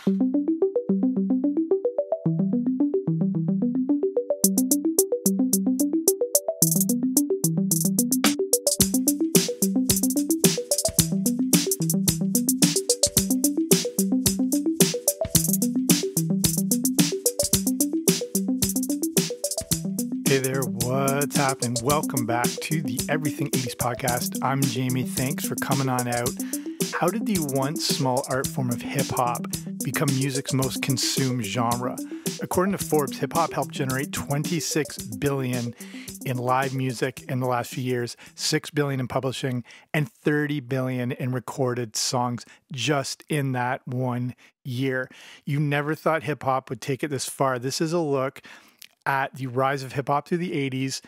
Hey there, what's happening? Welcome back to the Everything 80s podcast. I'm Jamie. Thanks for coming on out. How did the once small art form of hip-hop become music's most consumed genre? According to Forbes, hip-hop helped generate $26 billion in live music in the last few years, $6 billion in publishing, and $30 billion in recorded songs just in that 1 year. You never thought hip-hop would take it this far. This is a look at the rise of hip-hop through the 80s,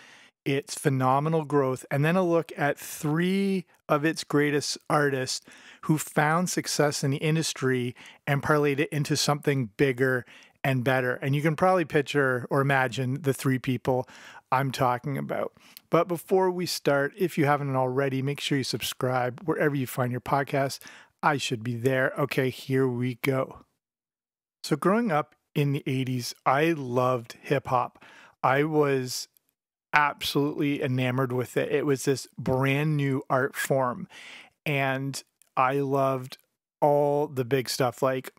its phenomenal growth, and then a look at three of its greatest artists who found success in the industry and parlayed it into something bigger and better. And you can probably picture or imagine the three people I'm talking about. But before we start, if you haven't already, make sure you subscribe wherever you find your podcast. I should be there. Okay, here we go. So growing up in the 80s, I loved hip hop. I was absolutely enamored with it. It was this brand new art form. And I loved all the big stuff like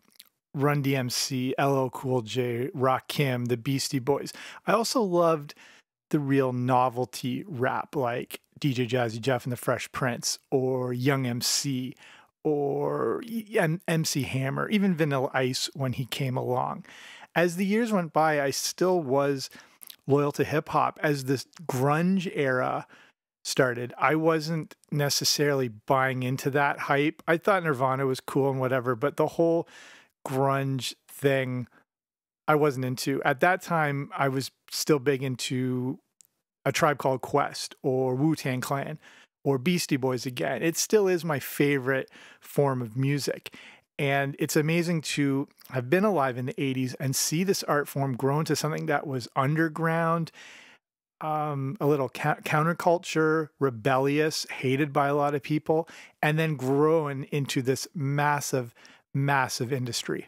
Run DMC, LL Cool J, Rakim, the Beastie Boys. I also loved the real novelty rap like DJ Jazzy Jeff and the Fresh Prince, or Young MC, or MC Hammer, even Vanilla Ice when he came along. As the years went by, I still was loyal to hip hop. As this grunge era started, I wasn't necessarily buying into that hype. I thought Nirvana was cool and whatever, but the whole grunge thing I wasn't into. At that time, I was still big into A Tribe Called Quest or Wu-Tang Clan or Beastie Boys again. It still is my favorite form of music. And it's amazing to have been alive in the 80s and see this art form grow into something that was underground, a little counterculture, rebellious, hated by a lot of people, and then growing into this massive, massive industry.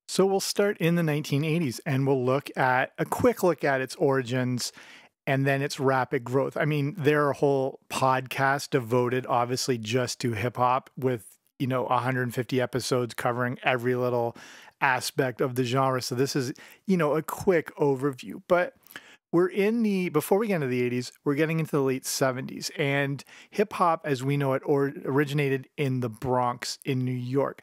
So we'll start in the 1980s and we'll look at a quick look at its origins and then its rapid growth. I mean, there are whole podcasts devoted obviously just to hip hop with 150 episodes covering every little aspect of the genre. So this is, a quick overview. But before we get into the 80s, we're getting into the late 70s. And hip hop, as we know it, originated in the Bronx in New York.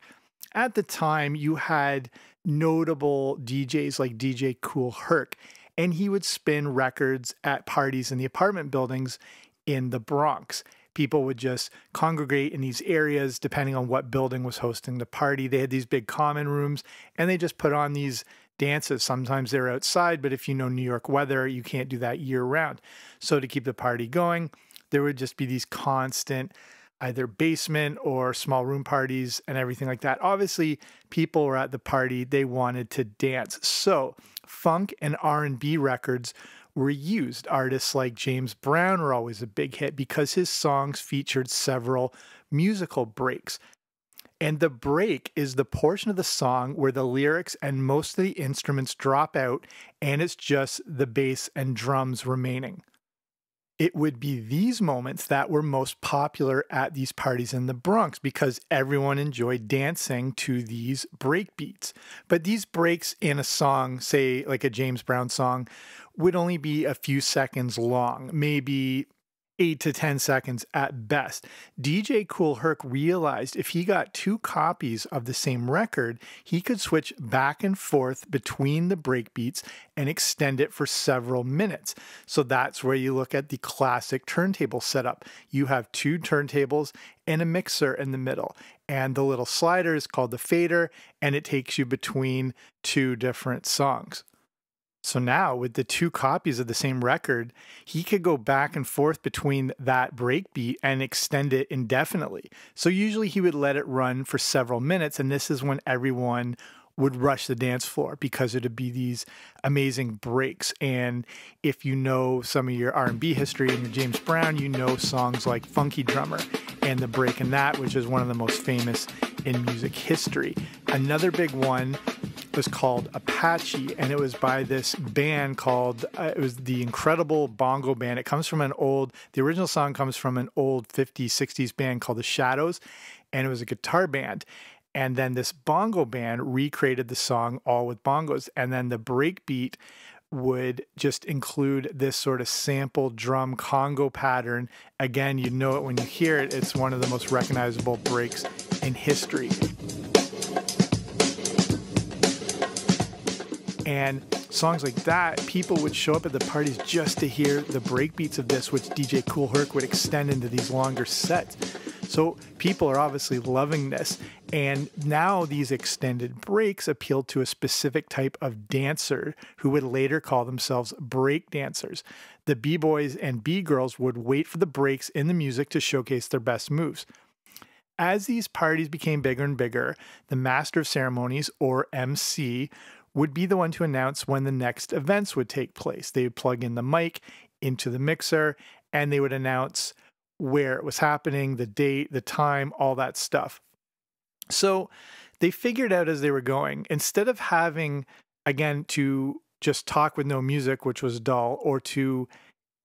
At the time, you had notable DJs like DJ Kool Herc, and he would spin records at parties in the apartment buildings in the Bronx. People would just congregate in these areas depending on what building was hosting the party. They had these big common rooms and they just put on these dances. Sometimes they're outside, but if you know New York weather, you can't do that year round. So to keep the party going, there would just be these constant either basement or small room parties and everything like that. Obviously, people were at the party, they wanted to dance. So funk and R&B records were used. Artists like James Brown were always a big hit because his songs featured several musical breaks. And the break is the portion of the song where the lyrics and most of the instruments drop out and it's just the bass and drums remaining. It would be these moments that were most popular at these parties in the Bronx because everyone enjoyed dancing to these break beats. But these breaks in a song, say like a James Brown song, would only be a few seconds long, maybe 8 to 10 seconds at best. DJ Kool Herc realized if he got two copies of the same record, he could switch back and forth between the breakbeats and extend it for several minutes. So that's where you look at the classic turntable setup. You have two turntables and a mixer in the middle. And the little slider is called the fader, and it takes you between two different songs. So now with the two copies of the same record, he could go back and forth between that breakbeat and extend it indefinitely. So usually he would let it run for several minutes, and this is when everyone would rush the dance floor because it'd be these amazing breaks. And if you know some of your R&B history and your James Brown, you know songs like Funky Drummer and the break in that, which is one of the most famous in music history. Another big one was called Apache, and it was by this band called, it was the Incredible Bongo Band. It comes from the original song comes from an old 50s, 60s band called The Shadows, and it was a guitar band. And then this bongo band recreated the song all with bongos. And then the break beat would just include this sort of sample drum Congo pattern. Again, you know it when you hear it. It's one of the most recognizable breaks in history. And songs like that, people would show up at the parties just to hear the break beats of this, which DJ Kool Herc would extend into these longer sets. So people are obviously loving this. And now these extended breaks appeal to a specific type of dancer who would later call themselves break dancers. The B-boys and B-girls would wait for the breaks in the music to showcase their best moves. As these parties became bigger and bigger, the master of ceremonies, or MC, would be the one to announce when the next events would take place. They would plug in the mic into the mixer, and they would announce where it was happening, the date, the time, all that stuff. So they figured out as they were going, instead of having, again, to just talk with no music, which was dull, or to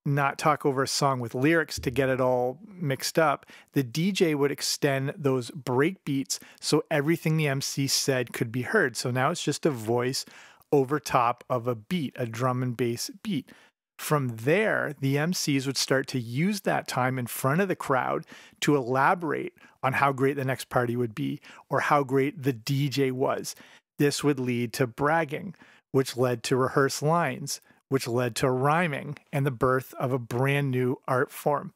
not talk over a song with lyrics to get it all mixed up, the DJ would extend those break beats so everything the MC said could be heard. So now it's just a voice over top of a beat, a drum and bass beat. From there, the MCs would start to use that time in front of the crowd to elaborate on how great the next party would be or how great the DJ was. This would lead to bragging, which led to rehearsed lines, which led to rhyming and the birth of a brand new art form.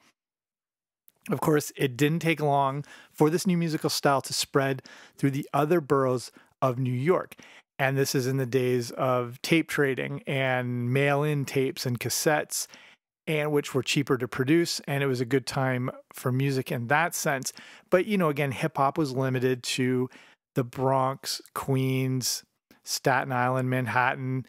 Of course, it didn't take long for this new musical style to spread through the other boroughs of New York. And this is in the days of tape trading and mail-in tapes and cassettes, and which were cheaper to produce. And it was a good time for music in that sense. But, you know, again, hip hop was limited to the Bronx, Queens, Staten Island, Manhattan,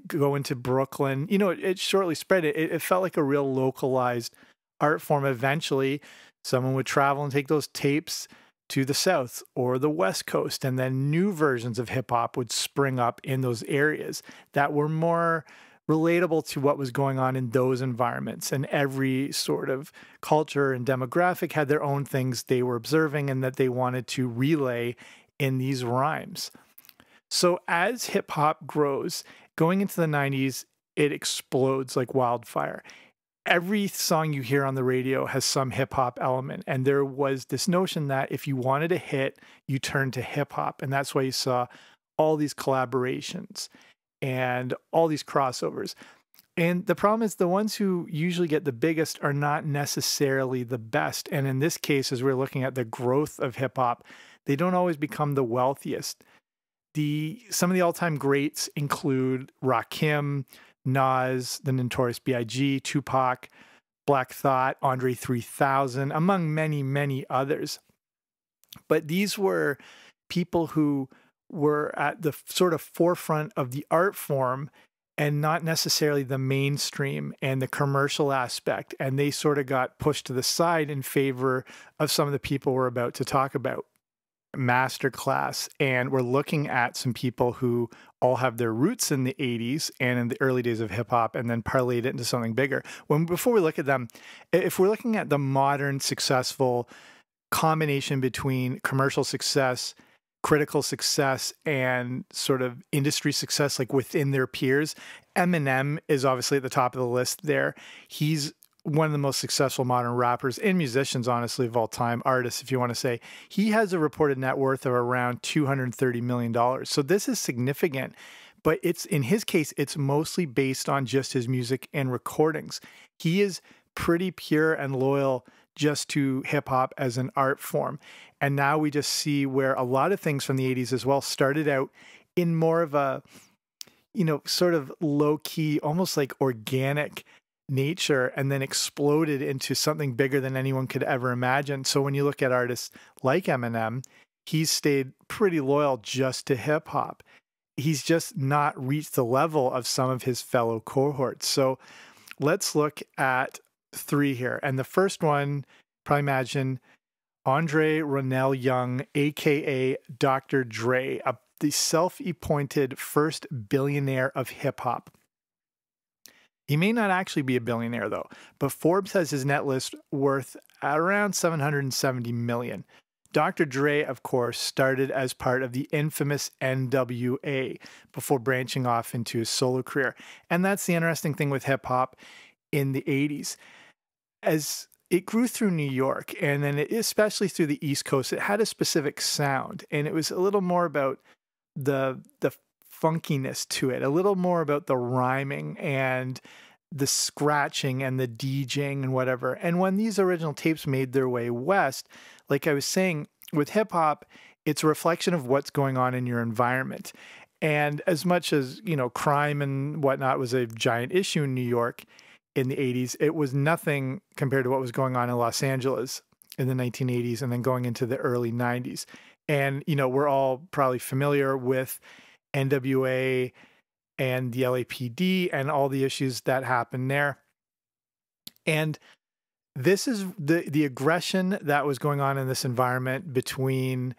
go into Brooklyn. You know, it shortly spread. It felt like a real localized art form. Eventually, someone would travel and take those tapes to the South or the West Coast, and then new versions of hip hop would spring up in those areas that were more relatable to what was going on in those environments. And every sort of culture and demographic had their own things they were observing and that they wanted to relay in these rhymes. So as hip hop grows, going into the 90s, it explodes like wildfire. Every song you hear on the radio has some hip hop element. And there was this notion that if you wanted a hit, you turned to hip hop. And that's why you saw all these collaborations and all these crossovers. And the problem is the ones who usually get the biggest are not necessarily the best. And in this case, as we're looking at the growth of hip hop, they don't always become the wealthiest. Some of the all-time greats include Rakim, Nas, the Notorious B.I.G., Tupac, Black Thought, Andre 3000, among many, many others. But these were people who were at the sort of forefront of the art form and not necessarily the mainstream and the commercial aspect. And they sort of got pushed to the side in favor of some of the people we're about to talk about. Masterclass, and we're looking at some people who all have their roots in the 80s and in the early days of hip hop and then parlayed it into something bigger. Before we look at them, if we're looking at the modern successful combination between commercial success, critical success, and sort of industry success, like within their peers, Eminem is obviously at the top of the list there. He's one of the most successful modern rappers and musicians, honestly, of all time, artists, if you want to say. He has a reported net worth of around $230 million. So this is significant, but in his case, it's mostly based on just his music and recordings. He is pretty pure and loyal just to hip hop as an art form. And now we just see where a lot of things from the 80s as well started out in more of a, sort of low key, almost like organic nature, and then exploded into something bigger than anyone could ever imagine. So when you look at artists like Eminem, he's stayed pretty loyal just to hip hop. He's just not reached the level of some of his fellow cohorts. So let's look at three here. And the first one, probably imagine Andre Ronell Young, aka Dr. Dre, the self-appointed first billionaire of hip hop. He may not actually be a billionaire though, but Forbes has his net list worth at around 770 million. Dr. Dre, of course, started as part of the infamous NWA before branching off into his solo career. And that's the interesting thing with hip hop in the 80s. As it grew through New York, and then especially through the East Coast, it had a specific sound, and it was a little more about the funkiness to it, a little more about the rhyming and the scratching and the DJing and whatever. And when these original tapes made their way west, like I was saying, with hip hop, it's a reflection of what's going on in your environment. And as much as, crime and whatnot was a giant issue in New York in the 80s, it was nothing compared to what was going on in Los Angeles in the 1980s and then going into the early 90s. And, we're all probably familiar with NWA and the LAPD and all the issues that happened there. And this is the aggression that was going on in this environment between,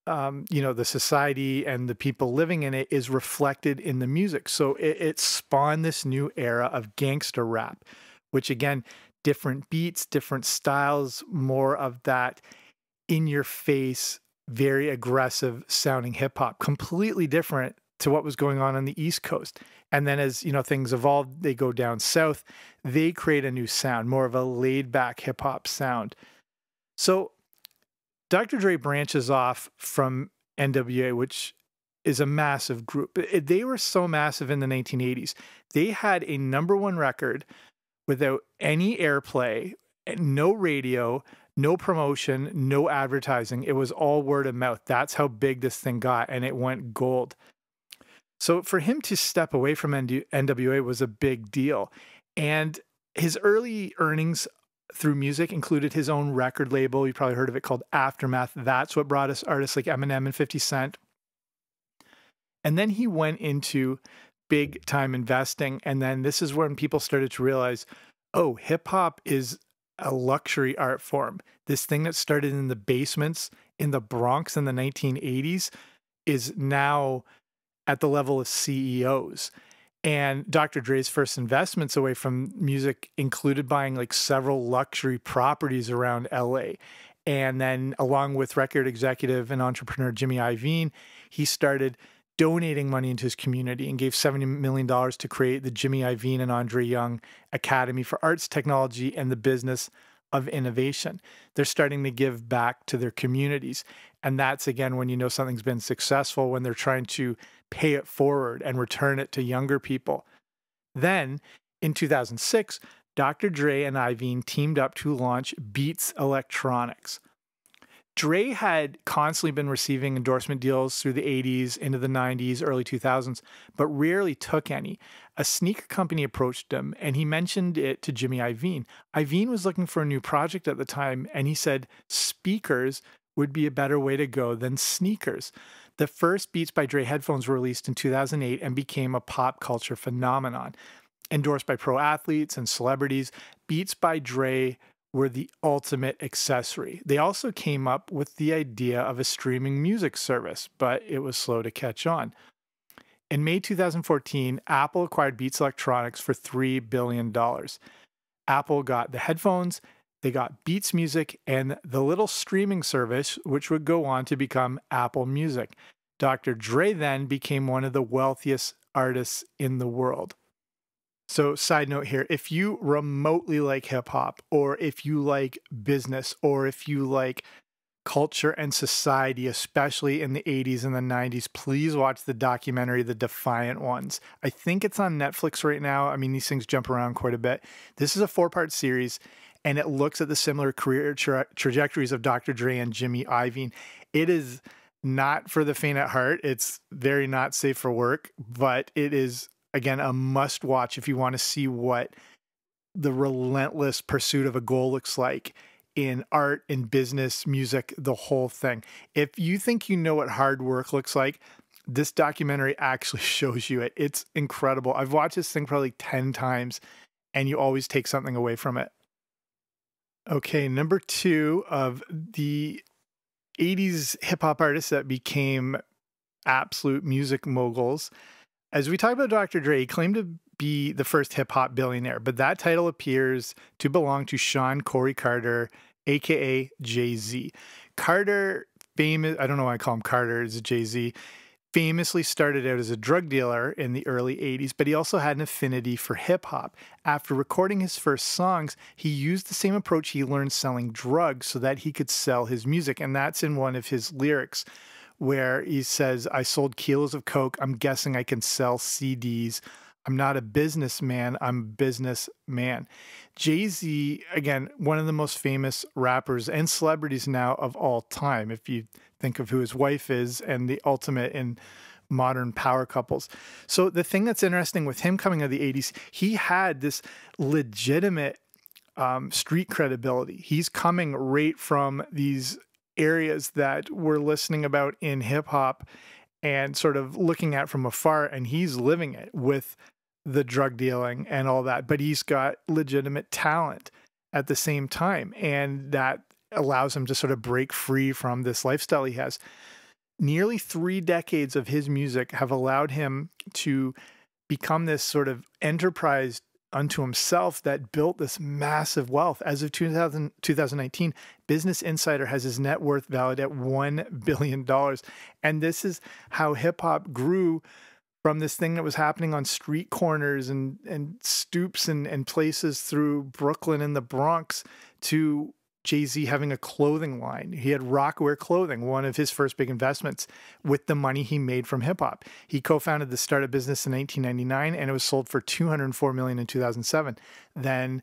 the society and the people living in it is reflected in the music. So it spawned this new era of gangster rap, which again, different beats, different styles, more of that in your face, very aggressive sounding hip hop, completely different to what was going on the East Coast. And then as, things evolved, they go down south, they create a new sound, more of a laid back hip hop sound. So Dr. Dre branches off from NWA, which is a massive group. They were so massive in the 1980s. They had a #1 record without any airplay, no radio, no promotion, no advertising. It was all word of mouth. That's how big this thing got, and it went gold. So for him to step away from NWA was a big deal. And his early earnings through music included his own record label. You probably heard of it, called Aftermath. That's what brought us artists like Eminem and 50 Cent. And then he went into big time investing. And then this is when people started to realize, oh, hip hop is a luxury art form. This thing that started in the basements in the Bronx in the 1980s is now at the level of CEOs. And Dr. Dre's first investments away from music included buying like several luxury properties around LA. And then along with record executive and entrepreneur Jimmy Iovine, he started donating money into his community and gave $70 million to create the Jimmy Iovine and Andre Young Academy for Arts, Technology, and the Business of Innovation. They're starting to give back to their communities. And that's, again, when you know something's been successful, when they're trying to pay it forward and return it to younger people. Then, in 2006, Dr. Dre and Iovine teamed up to launch Beats Electronics. Dre had constantly been receiving endorsement deals through the 80s, into the 90s, early 2000s, but rarely took any. A sneaker company approached him, and he mentioned it to Jimmy Iovine. Iovine was looking for a new project at the time, and he said speakers would be a better way to go than sneakers. The first Beats by Dre headphones were released in 2008 and became a pop culture phenomenon. Endorsed by pro athletes and celebrities, Beats by Dre were the ultimate accessory. They also came up with the idea of a streaming music service, but it was slow to catch on. In May 2014, Apple acquired Beats Electronics for $3 billion. Apple got the headphones, they got Beats Music, and the little streaming service, which would go on to become Apple Music. Dr. Dre then became one of the wealthiest artists in the world. So, side note here, if you remotely like hip hop, or if you like business, or if you like culture and society, especially in the 80s and the 90s, please watch the documentary, The Defiant Ones. I think it's on Netflix right now. I mean, these things jump around quite a bit. This is a 4-part series, and it looks at the similar career trajectories of Dr. Dre and Jimmy Iovine. It is not for the faint at heart. It's very not safe for work, but it is, again, a must watch if you want to see what the relentless pursuit of a goal looks like in art, in business, music, the whole thing. If you think you know what hard work looks like, this documentary actually shows you it. It's incredible. I've watched this thing probably 10 times, and you always take something away from it. Okay, number 2 of the 80s hip hop artists that became absolute music moguls. As we talk about Dr. Dre, he claimed to be the first hip hop billionaire, but that title appears to belong to Sean Corey Carter, aka Jay-Z. Carter, famous, I don't know why I call him Carter, it's Jay-Z, famously started out as a drug dealer in the early 80s, but he also had an affinity for hip hop. After recording his first songs, he used the same approach he learned selling drugs so that he could sell his music. And that's in one of his lyrics where he says, I sold kilos of coke. I'm guessing I can sell CDs. I'm not a businessman. I'm a businessman. Jay-Z, again, one of the most famous rappers and celebrities now of all time, if you think of who his wife is and the ultimate in modern power couples. So the thing that's interesting with him coming out of the 80s, he had this legitimate street credibility. He's coming right from these areas that we're listening about in hip hop and sort of looking at from afar, and he's living it with the drug dealing and all that, but he's got legitimate talent at the same time, and that allows him to sort of break free from this lifestyle he has. Nearly 3 decades of his music have allowed him to become this sort of enterprise unto himself that built this massive wealth. As of 2019, Business Insider has his net worth valued at $1 billion. And this is how hip hop grew from this thing that was happening on street corners and stoops and places through Brooklyn and the Bronx to Jay-Z having a clothing line. He had Rockwear Clothing, one of his first big investments, with the money he made from hip-hop. He co-founded the startup business in 1999, and it was sold for $204 million in 2007. Then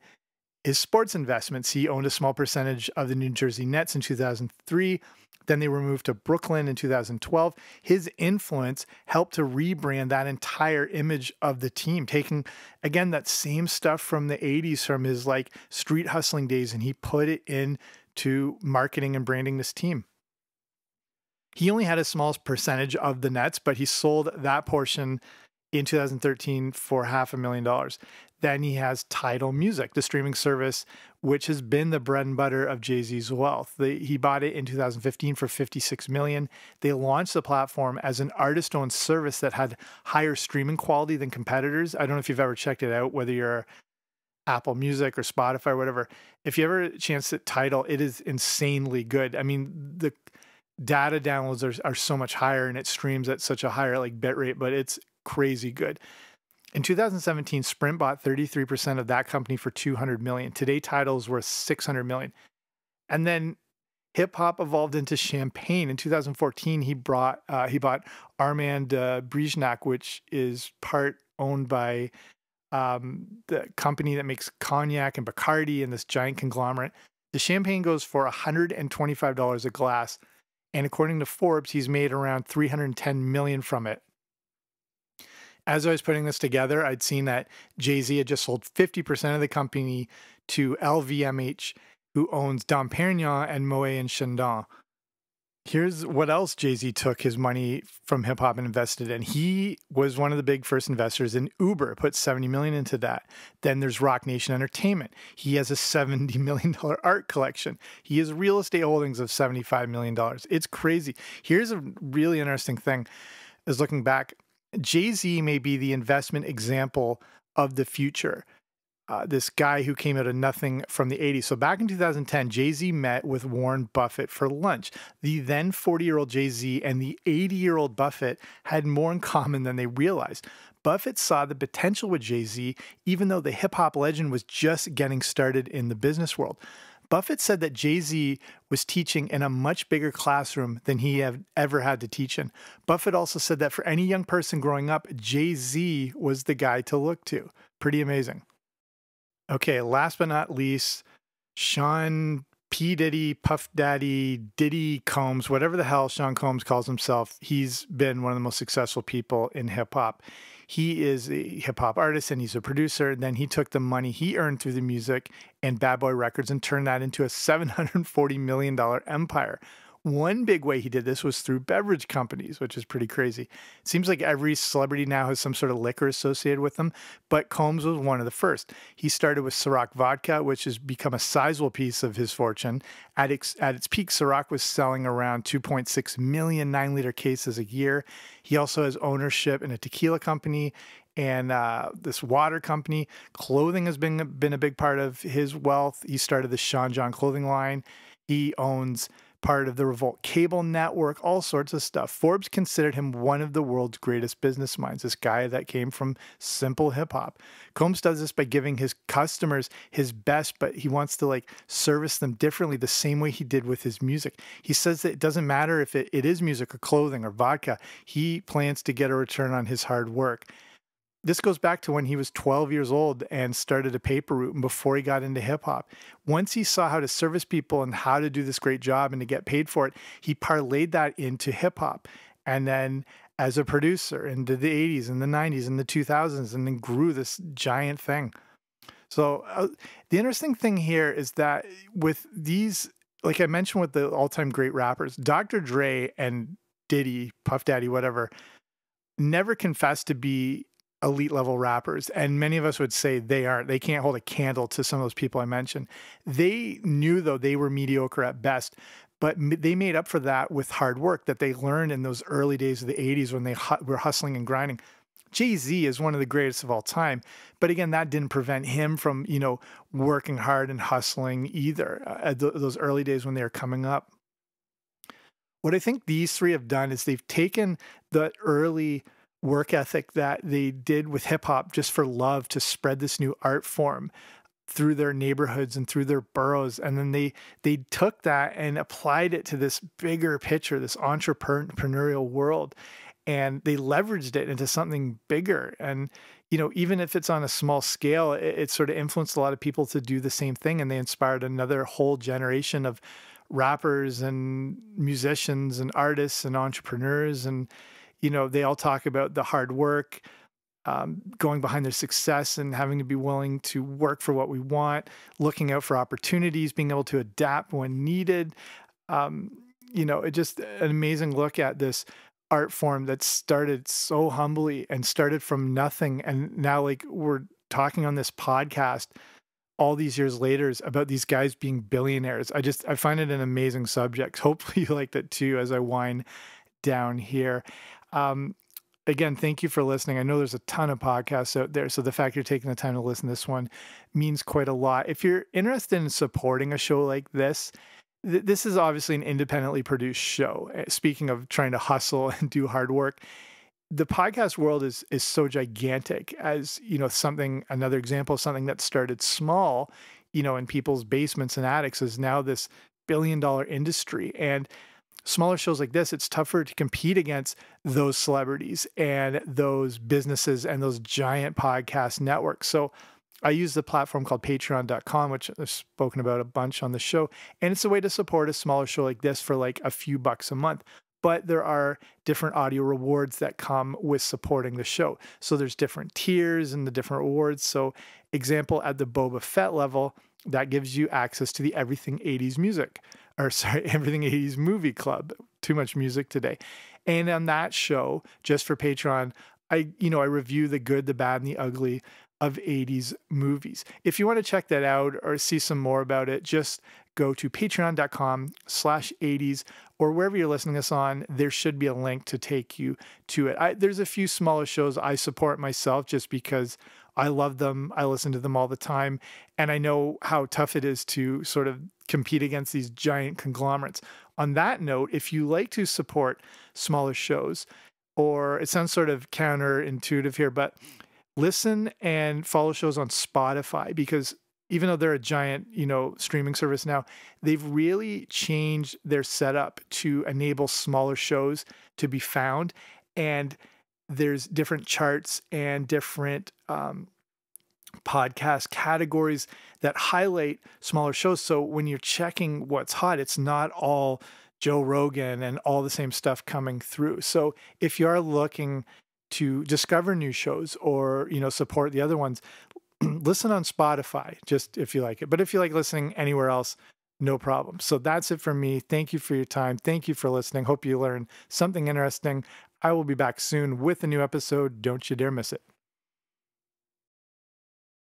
his sports investments, he owned a small percentage of the New Jersey Nets in 2003. Then they were moved to Brooklyn in 2012. His influence helped to rebrand that entire image of the team, taking, again, that same stuff from the 80s, from his like street hustling days, and he put it into marketing and branding this team. He only had a small percentage of the Nets, but he sold that portion in 2013 for $500,000. Then he has Tidal Music, the streaming service, which has been the bread and butter of Jay-Z's wealth. He bought it in 2015 for $56 million. They launched the platform as an artist-owned service that had higher streaming quality than competitors. I don't know if you've ever checked it out, whether you're Apple Music or Spotify or whatever. If you ever a chance at Tidal, it is insanely good. I mean, the data downloads are so much higher, and it streams at such a higher like bit rate, but it's crazy good. In 2017, Sprint bought 33% of that company for $200 million. Today, Tidal is worth $600 million. And then hip hop evolved into champagne. In 2014, he bought Armand Brignac, which is part owned by the company that makes cognac and Bacardi and this giant conglomerate. The champagne goes for $125 a glass. And according to Forbes, he's made around $310 million from it. As I was putting this together, I'd seen that Jay-Z had just sold 50% of the company to LVMH, who owns Dom Perignon and Moet & Chandon. Here's what else Jay-Z took his money from hip-hop and invested in. He was one of the big first investors in Uber, put $70 million into that. Then there's Rock Nation Entertainment. He has a $70 million art collection. He has real estate holdings of $75 million. It's crazy. Here's a really interesting thing, is looking back, Jay-Z may be the investment example of the future. This guy who came out of nothing from the 80s. So back in 2010, Jay-Z met with Warren Buffett for lunch. The then 40-year-old Jay-Z and the 80-year-old Buffett had more in common than they realized. Buffett saw the potential with Jay-Z, even though the hip-hop legend was just getting started in the business world. Buffett said that Jay-Z was teaching in a much bigger classroom than he had ever had to teach in. Buffett also said that for any young person growing up, Jay-Z was the guy to look to. Pretty amazing. Okay, last but not least, Sean P. Diddy, Puff Daddy, Diddy Combs, whatever the hell Sean Combs calls himself, he's been one of the most successful people in hip hop. He is a hip hop artist and he's a producer. Then he took the money he earned through the music and Bad Boy Records and turned that into a $740 million empire. One big way he did this was through beverage companies, which is pretty crazy. It seems like every celebrity now has some sort of liquor associated with them, but Combs was one of the first. He started with Ciroc vodka, which has become a sizable piece of his fortune. At its peak, Ciroc was selling around 2.6 million 9-liter cases a year. He also has ownership in a tequila company and this water company. Clothing has been a big part of his wealth. He started the Sean John clothing line. He owns part of the Revolt cable network, all sorts of stuff. Forbes considered him one of the world's greatest business minds, this guy that came from simple hip hop. Combs does this by giving his customers his best, but he wants to service them differently the same way he did with his music. He says that it doesn't matter if it is music or clothing or vodka. He plans to get a return on his hard work. This goes back to when he was 12 years old and started a paper route and before he got into hip hop. Once he saw how to service people and how to do this great job and to get paid for it, he parlayed that into hip hop. And then as a producer into the 80s and the 90s and the 2000s, and then grew this giant thing. So the interesting thing here is that with these, like I mentioned with the all-time great rappers, Dr. Dre and Diddy, Puff Daddy, whatever, never confessed to be elite level rappers. And many of us would say they aren't. They can't hold a candle to some of those people I mentioned. They knew, though, they were mediocre at best, but they made up for that with hard work that they learned in those early days of the 80s when they were hustling and grinding. Jay-Z is one of the greatest of all time. But again, that didn't prevent him from, working hard and hustling either at those early days when they were coming up. What I think these three have done is they've taken the early work ethic that they did with hip hop just for love to spread this new art form through their neighborhoods and through their boroughs. And then they took that and applied it to this bigger picture, this entrepreneurial world. And they leveraged it into something bigger. And, even if it's on a small scale, it sort of influenced a lot of people to do the same thing. And they inspired another whole generation of rappers and musicians and artists and entrepreneurs. And, they all talk about the hard work, going behind their success and having to be willing to work for what we want, looking out for opportunities, being able to adapt when needed. It's just an amazing look at this art form that started so humbly and started from nothing. And now we're talking on this podcast all these years later about these guys being billionaires. I find it an amazing subject. Hopefully you liked it too as I wind down here. Again, thank you for listening. I know there's a ton of podcasts out there, so the fact you're taking the time to listen to this one means quite a lot. If you're interested in supporting a show like this, this is obviously an independently produced show. Speaking of trying to hustle and do hard work, the podcast world is so gigantic. As another example of something that started small, in people's basements and attics is now this billion-dollar industry. And smaller shows like this, it's tougher to compete against those celebrities and those businesses and those giant podcast networks. So I use the platform called patreon.com, which I've spoken about a bunch on the show. And it's a way to support a smaller show like this for a few bucks a month. But there are different audio rewards that come with supporting the show. So there's different tiers and the different rewards. So example, at the Boba Fett level, that gives you access to the Everything 80s Everything 80s Movie Club. Too much music today. And on that show, just for Patreon, I review the good, the bad, and the ugly of 80s movies. If you want to check that out or see some more about it, just go to patreon.com/80s or wherever you're listening to us on. There should be a link to take you to it. There's a few smaller shows I support myself just because I love them. I listen to them all the time. And I know how tough it is to sort of compete against these giant conglomerates. On that note, if you like to support smaller shows, or it sounds sort of counterintuitive here, but listen and follow shows on Spotify, because even though they're a giant, streaming service now, they've really changed their setup to enable smaller shows to be found. And there's different charts and different podcast categories that highlight smaller shows. So when you're checking what's hot, it's not all Joe Rogan and all the same stuff coming through. So if you are looking to discover new shows or, support the other ones, listen on Spotify, just if you like it. But if you like listening anywhere else, no problem. So that's it for me. Thank you for your time. Thank you for listening. Hope you learned something interesting. I will be back soon with a new episode. Don't you dare miss it.